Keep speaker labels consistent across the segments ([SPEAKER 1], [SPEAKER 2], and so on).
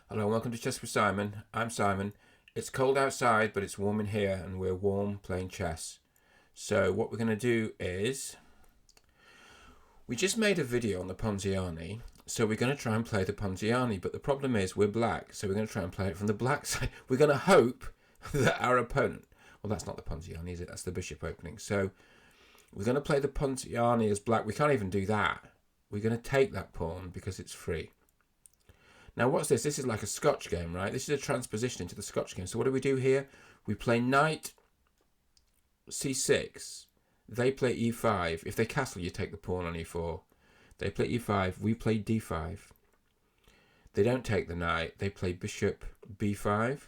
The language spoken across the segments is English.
[SPEAKER 1] Hello and welcome to Chess with Simon. I'm Simon. It's cold outside, but it's warm in here, and we're warm playing chess. So what we're going to do is, we just made a video on the Ponziani, so we're going to try and play the Ponziani, but the problem is we're black, so we're going to try and play it from the black side. We're going to hope that our opponent, well, that's not the Ponziani, is it? That's the bishop opening. So we're going to play the Ponziani as black. We can't even do that. We're going to take that pawn because it's free. Now what's this? This is like a Scotch game, right? This is a transposition into the Scotch game. So what do we do here? We play knight c6. They play e5. If they castle, you take the pawn on e4. They play e5. We play d5. They don't take the knight. They play bishop b5.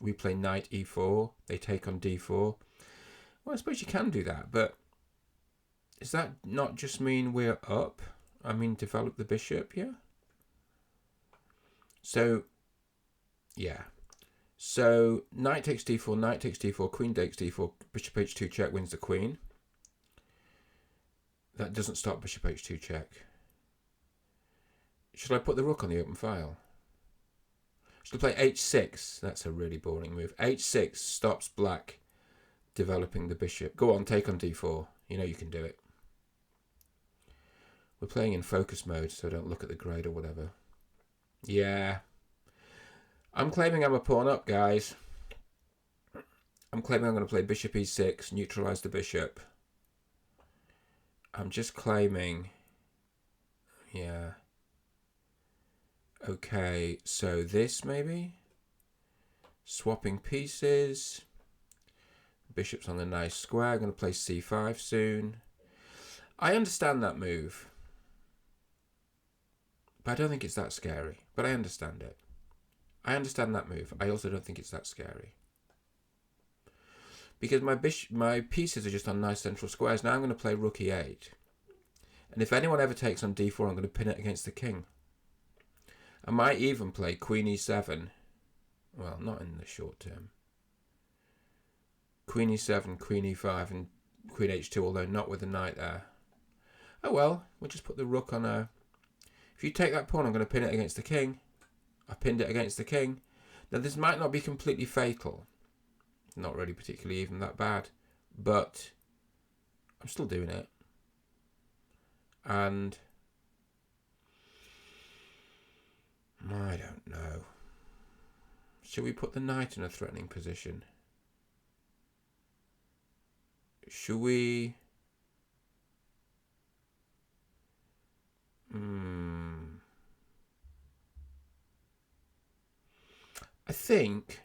[SPEAKER 1] We play knight e4. They take on d4. Well, I suppose you can do that, but does that not just mean we're up? I mean, develop the bishop, yeah? So, yeah. So, knight takes d4, knight takes d4, queen takes d4, bishop h2 check wins the queen. That doesn't stop bishop h2 check. Should I put the rook on the open file? Should I play h6? That's a really boring move. h6 stops black developing the bishop. Go on, take on d4. You know you can do it. We're playing in focus mode, so don't look at the grade or whatever. Yeah. I'm claiming I'm a pawn up, guys. I'm claiming I'm going to play bishop e6, neutralize the bishop. I'm just claiming... Yeah. Okay, so this maybe? Swapping pieces. Bishop's on the nice square. I'm going to play c5 soon. I understand that move. But I don't think it's that scary. But I understand it. I understand that move. I also don't think it's that scary. Because my pieces are just on nice central squares. Now I'm going to play rook e8. And if anyone ever takes on d4, I'm going to pin it against the king. I might even play queen e7. Well, not in the short term. Queen e7, queen e5, and queen h2, although not with the knight there. Oh well, we'll just put the rook on a... If you take that pawn, I'm going to pin it against the king. I pinned it against the king. Now, this might not be completely fatal. Not really particularly even that bad. But I'm still doing it. And I don't know. Should we put the knight in a threatening position? Should we... I think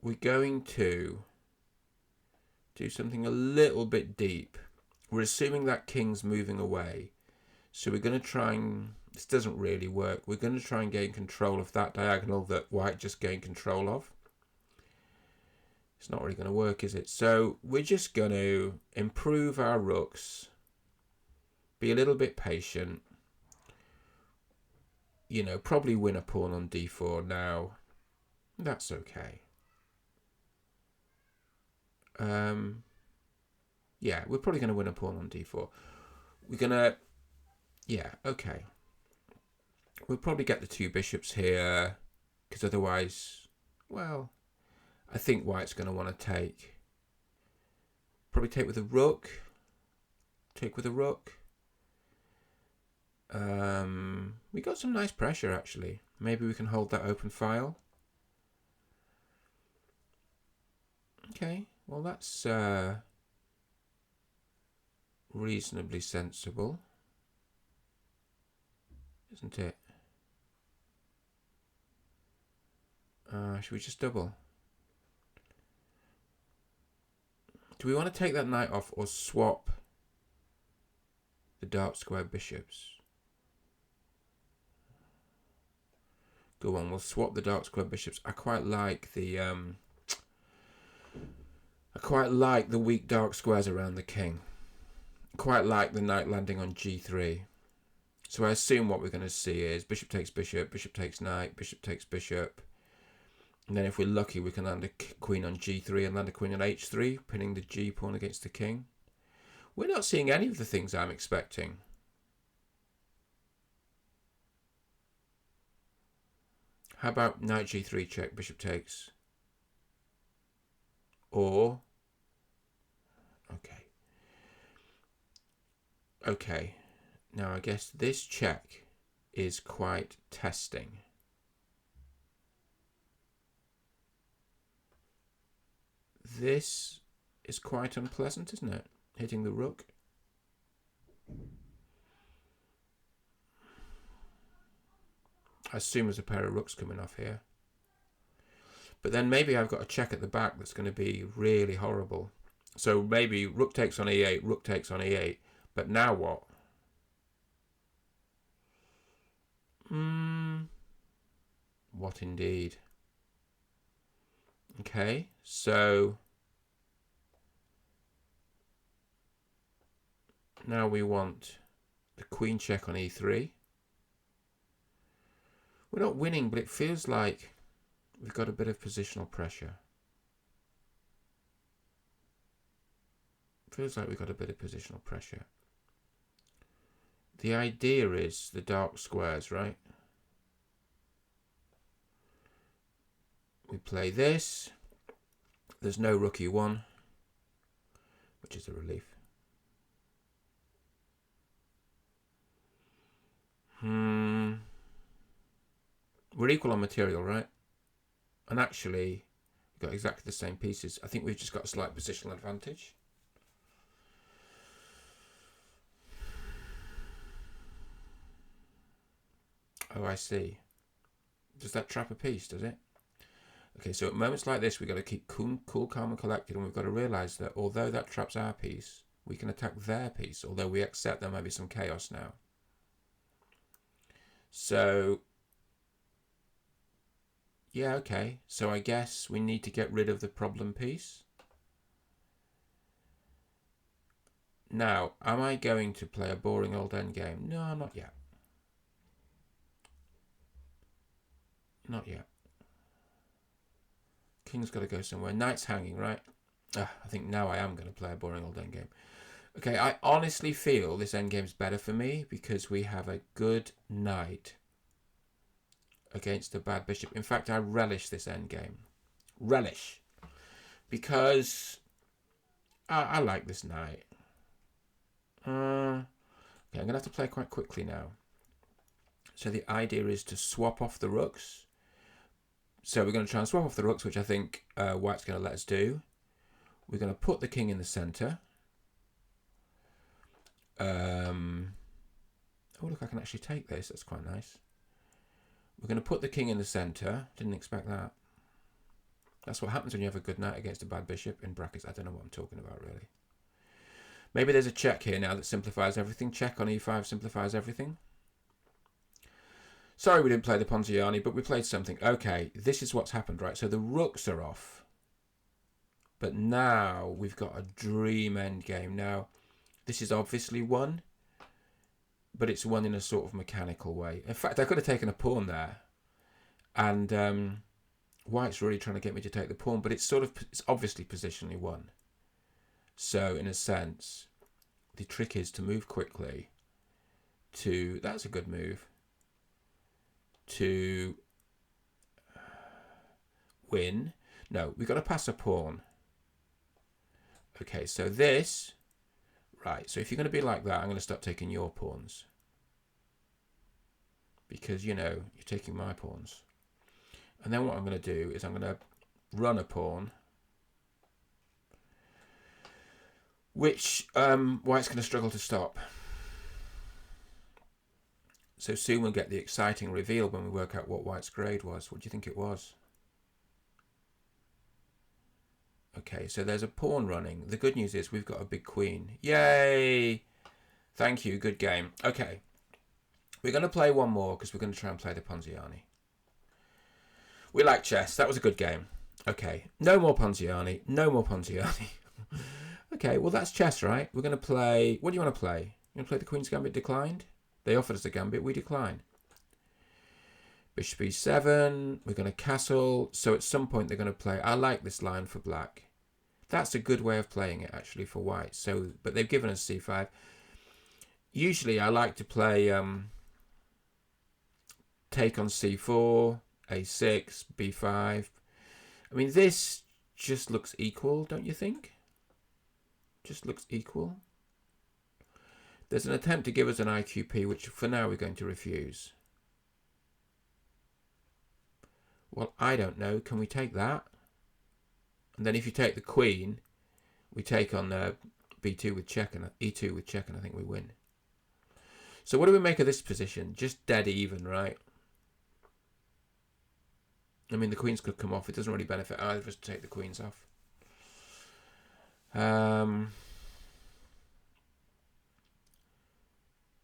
[SPEAKER 1] we're going to do something a little bit deep. We're assuming that king's moving away. So we're going to try and... This doesn't really work. We're going to try and gain control of that diagonal that white just gained control of. It's not really going to work, is it? So we're just going to improve our rooks. Be a little bit patient. You know, probably win a pawn on d4 now. That's okay. Yeah, we're probably going to win a pawn on d4. We're going to... Yeah, okay. We'll probably get the two bishops here. Because otherwise... Well, I think white's going to want to take. Probably take with a rook. Take with a rook. We got some nice pressure, actually. Maybe we can hold that open file. Okay, well that's reasonably sensible, isn't it? Should we just double? Do we want to take that knight off or swap the dark square bishops? Go on, we'll swap the dark square bishops. I quite like the weak dark squares around the king. Quite like the knight landing on g3. So I assume what we're going to see is bishop takes bishop, bishop takes knight, bishop takes bishop. And then if we're lucky, we can land a queen on g3 and land a queen on h3, pinning the g pawn against the king. We're not seeing any of the things I'm expecting. How about knight g3 check, bishop takes? Or, okay. Now I guess this check is quite testing. This is quite unpleasant, isn't it? Hitting the rook. I assume there's a pair of rooks coming off here. But then maybe I've got a check at the back that's going to be really horrible. So maybe rook takes on e8, rook takes on e8. But now what? What indeed? Okay, so now we want the queen check on e3. We're not winning, but it feels like we've got a bit of positional pressure. Feels like we've got a bit of positional pressure. The idea is the dark squares, right? We play this. There's no rook e1, which is a relief. We're equal on material, right? And actually, we've got exactly the same pieces. I think we've just got a slight positional advantage. Oh, I see. Does that trap a piece, does it? Okay, so at moments like this, we've got to keep cool, calm, and collected, and we've got to realise that although that traps our piece, we can attack their piece, although we accept there might be some chaos now. So, yeah, okay. So I guess we need to get rid of the problem piece. Now, am I going to play a boring old endgame? No, not yet. Not yet. King's got to go somewhere. Knight's hanging, right? I think now I am going to play a boring old endgame. Okay, I honestly feel this endgame's better for me because we have a good knight against a bad bishop. In fact, I relish this endgame. Relish. Because I like this knight. Okay, I'm going to have to play quite quickly now. So the idea is to swap off the rooks. So we're going to try and swap off the rooks, which I think White's going to let us do. We're going to put the king in the centre. Oh, look, I can actually take this. That's quite nice. We're going to put the king in the centre. Didn't expect that. That's what happens when you have a good knight against a bad bishop. In brackets, I don't know what I'm talking about, really. Maybe there's a check here now that simplifies everything. Check on e5 simplifies everything. Sorry we didn't play the Ponziani, but we played something. Okay, this is what's happened, right? So the rooks are off. But now we've got a dream endgame. Now, this is obviously won, but it's won in a sort of mechanical way. In fact, I could have taken a pawn there. And White's really trying to get me to take the pawn, but it's obviously positionally won. So, in a sense, the trick is to move quickly to... That's a good move. To win. No, we've got to pass a pawn. Okay, so this... Right, so if you're going to be like that, I'm going to start taking your pawns. Because, you know, you're taking my pawns. And then what I'm going to do is I'm going to run a pawn. Which White's going to struggle to stop. So soon we'll get the exciting reveal when we work out what White's grade was. What do you think it was? Okay, so there's a pawn running. The good news is we've got a big queen. Yay! Thank you, good game. Okay, we're going to play one more because we're going to try and play the Ponziani. We like chess. That was a good game. Okay, no more Ponziani. No more Ponziani. Okay, well that's chess, right? We're going to play... What do you want to play? You want to play the Queen's Gambit declined? They offered us a gambit. We decline. Bishop e7. We're going to castle. So at some point they're going to play... I like this line for black. That's a good way of playing it, actually, for white. So, but they've given us c5. Usually I like to play take on c4 A6, B5. I mean, this just looks equal, don't you think? Just looks equal. There's an attempt to give us an IQP, which for now we're going to refuse. Well, I don't know. Can we take that? And then if you take the queen, we take on B2 with check and E2 with check, and I think we win. So what do we make of this position? Just dead even, right? I mean, the queens could come off. It doesn't really benefit either of us to take the queens off.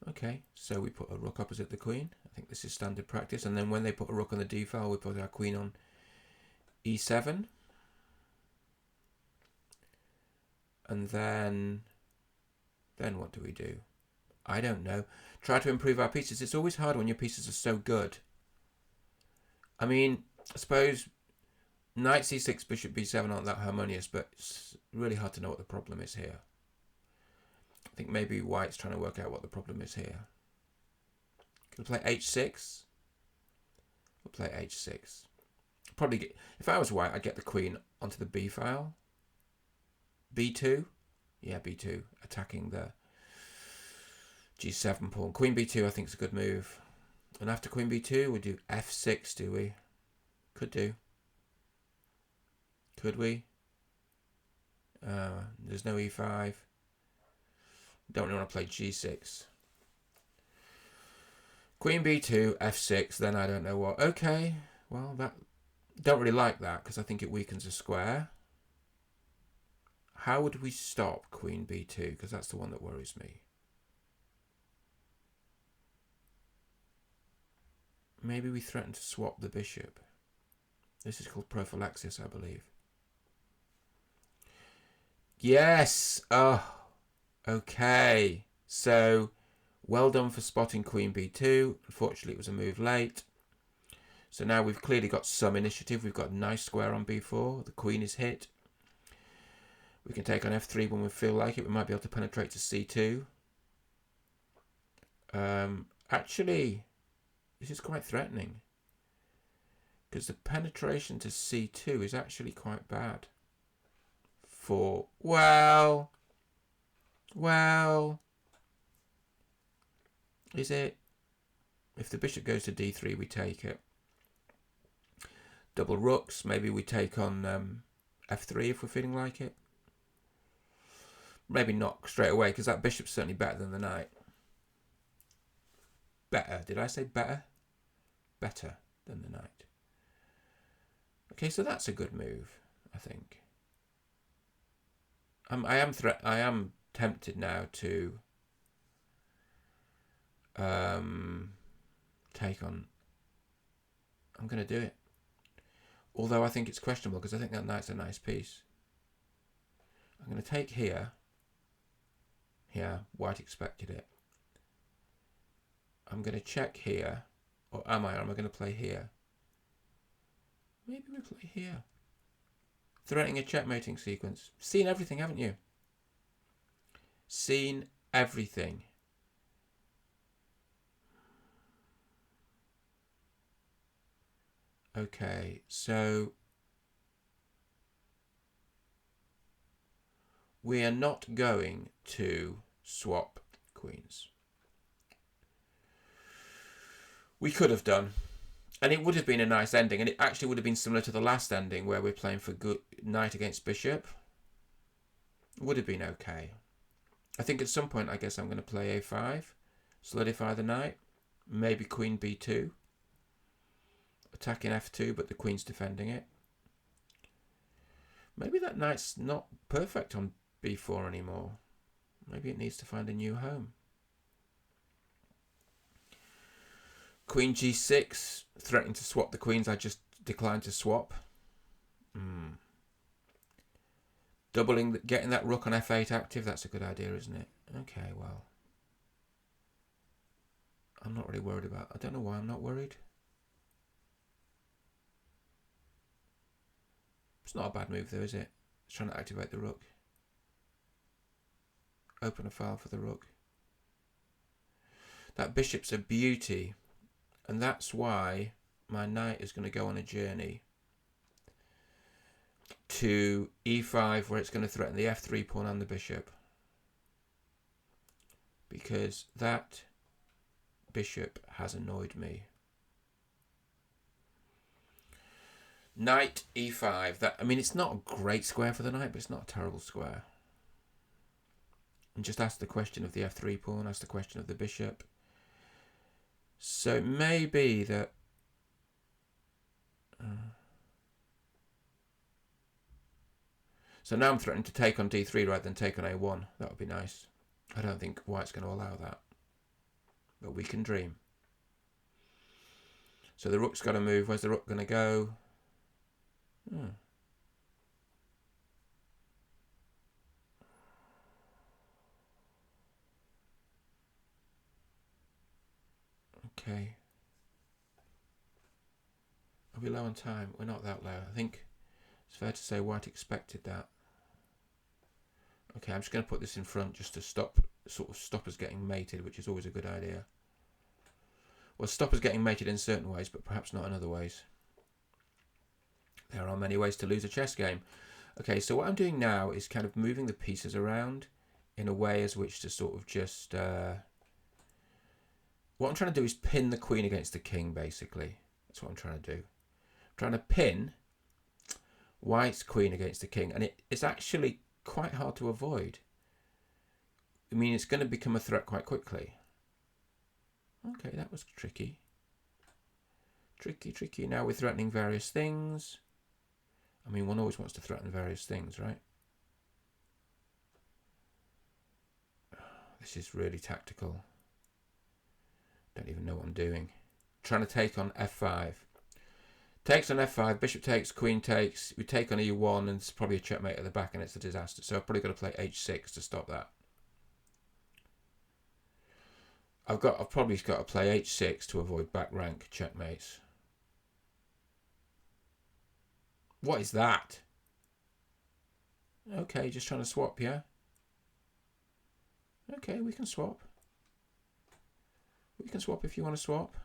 [SPEAKER 1] Okay, so we put a rook opposite the queen. I think this is standard practice. And then when they put a rook on the d file, we put our queen on e7. And then what do we do? I don't know. Try to improve our pieces. It's always hard when your pieces are so good. I mean, I suppose knight c6, bishop b7 aren't that harmonious, but it's really hard to know what the problem is here. I think maybe white's trying to work out what the problem is here. Can we play h6? We'll play h6. Probably get, if I was white, I'd get the queen onto the b file. b2? Yeah, b2. Attacking the g7 pawn. Queen b2 I think is a good move. And after queen b2, we do f6, do we? Could do. Could we? There's no e5. Don't really want to play g6. Queen b2, f6, then I don't know what. Okay, well, that don't really like that because I think it weakens a square. How would we stop queen b2? Because that's the one that worries me. Maybe we threaten to swap the bishop. This is called prophylaxis, I believe. Yes! Oh, okay. So, well done for spotting queen b2. Unfortunately, it was a move late. So now we've clearly got some initiative. We've got a nice square on b4. The queen is hit. We can take on f3 when we feel like it. We might be able to penetrate to c2. Actually, this is quite threatening. Because the penetration to c2 is actually quite bad. For, well, is it? If the bishop goes to d3, we take it. Double rooks, maybe we take on f3 if we're feeling like it. Maybe not straight away, because that bishop's certainly better than the knight. Better. Did I say better? Better than the knight. Okay, so that's a good move, I think. I am tempted now to take on. I'm going to do it. Although I think it's questionable because I think that knight's a nice piece. I'm going to take here. Yeah, white expected it. I'm going to check here. Or am I? Or am I going to play here? Maybe we play here. Threatening a checkmating sequence. Seen everything, haven't you? Seen everything. Okay, so we are not going to swap queens. We could have done. And it would have been a nice ending. And it actually would have been similar to the last ending where we're playing for good knight against bishop. It would have been okay. I think at some point, I guess I'm going to play a5. Solidify the knight. Maybe queen b2. Attacking f2, but the queen's defending it. Maybe that knight's not perfect on b4 anymore. Maybe it needs to find a new home. Queen g6, threatening to swap the queens. I just declined to swap. Doubling, getting that rook on f8 active, that's a good idea, isn't it? Okay, well. I'm not really worried about, I don't know why I'm not worried. It's not a bad move though, is it? It's trying to activate the rook. Open a file for the rook. That bishop's a beauty. And that's why my knight is going to go on a journey to e5, where it's going to threaten the f3 pawn and the bishop, because that bishop has annoyed me. Knight e5. That, I mean, it's not a great square for the knight, but it's not a terrible square. And just ask the question of the f3 pawn, ask the question of the bishop. So it may be that so now I'm threatening to take on d3 rather than take on a1. That would be nice. I don't think white's going to allow that, but we can dream. So the rook's got to move. Where's the rook going to go? Okay. Are we low on time? We're not that low. I think it's fair to say white expected that. Okay, I'm just going to put this in front just to stop us getting mated, which is always a good idea. Well, stop us getting mated in certain ways, but perhaps not in other ways. There are many ways to lose a chess game. Okay, so what I'm doing now is kind of moving the pieces around in a way as which to sort of just... what I'm trying to do is pin the queen against the king, basically. That's what I'm trying to do. I'm trying to pin white's queen against the king, and it's actually quite hard to avoid. I mean, it's going to become a threat quite quickly. Okay, that was tricky. Tricky. Now we're threatening various things. I mean, one always wants to threaten various things, right? This is really tactical. Don't even know what I'm doing. Trying to take on f5. Takes on f5, bishop takes, queen takes. We take on e1, and it's probably a checkmate at the back, and it's a disaster. So I've probably got to play h6 to stop that. I've probably got to play h6 to avoid back rank checkmates. What is that? Okay, just trying to swap, yeah? Okay, we can swap. We can swap if you want to swap.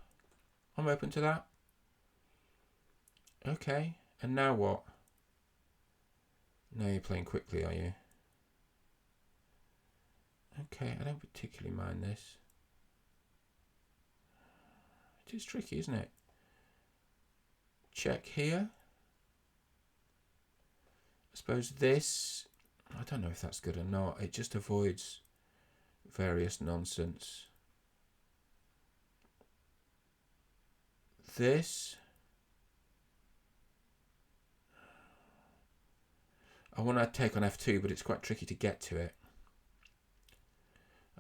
[SPEAKER 1] I'm open to that. Okay, and now what? Now you're playing quickly, are you? Okay, I don't particularly mind this. It is tricky, isn't it? Check here. I suppose this, I don't know if that's good or not. It just avoids various nonsense. This, I want to take on f2, but it's quite tricky to get to it.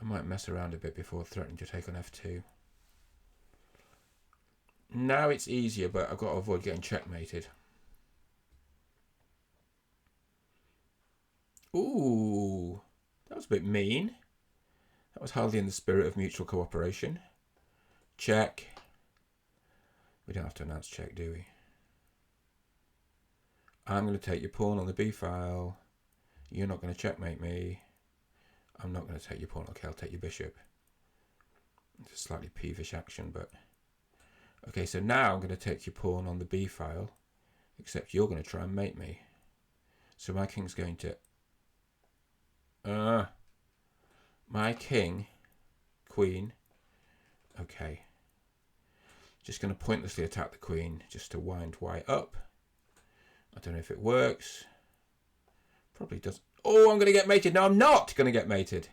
[SPEAKER 1] I might mess around a bit before threatening to take on f2. Now it's easier, but I've got to avoid getting checkmated. Ooh, that was a bit mean. That was hardly in the spirit of mutual cooperation. Check. We don't have to announce check, do we? I'm going to take your pawn on the b file. You're not going to checkmate me. I'm not going to take your pawn. Okay, I'll take your bishop. It's a slightly peevish action, but... Okay, so now I'm going to take your pawn on the b file, except you're going to try and mate me. So my king's going to... my king, queen. Okay. Just going to pointlessly attack the queen just to wind white up. I don't know if it works. Probably doesn't. Oh, I'm going to get mated. No, I'm not going to get mated.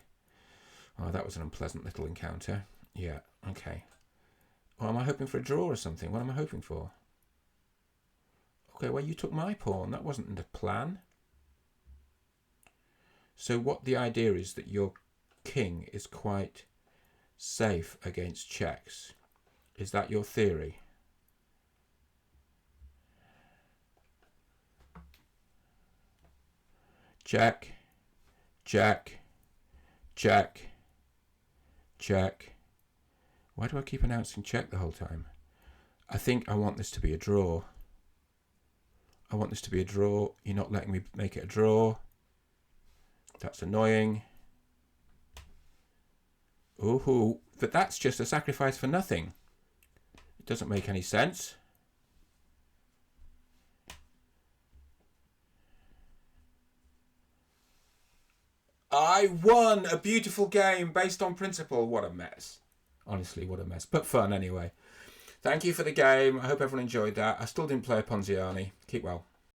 [SPEAKER 1] Oh, that was an unpleasant little encounter. Yeah, okay. Well, am I hoping for a draw or something? What am I hoping for? Okay, well, you took my pawn. That wasn't the plan. So what the idea is that your king is quite safe against checks. Is that your theory? Check, check, check, check. Why do I keep announcing check the whole time? I think I want this to be a draw. I want this to be a draw. You're not letting me make it a draw. That's annoying. Ooh, but that's just a sacrifice for nothing. It doesn't make any sense. I won a beautiful game based on principle. What a mess. Honestly, what a mess. But fun anyway. Thank you for the game. I hope everyone enjoyed that. I still didn't play a Ponziani. Keep well.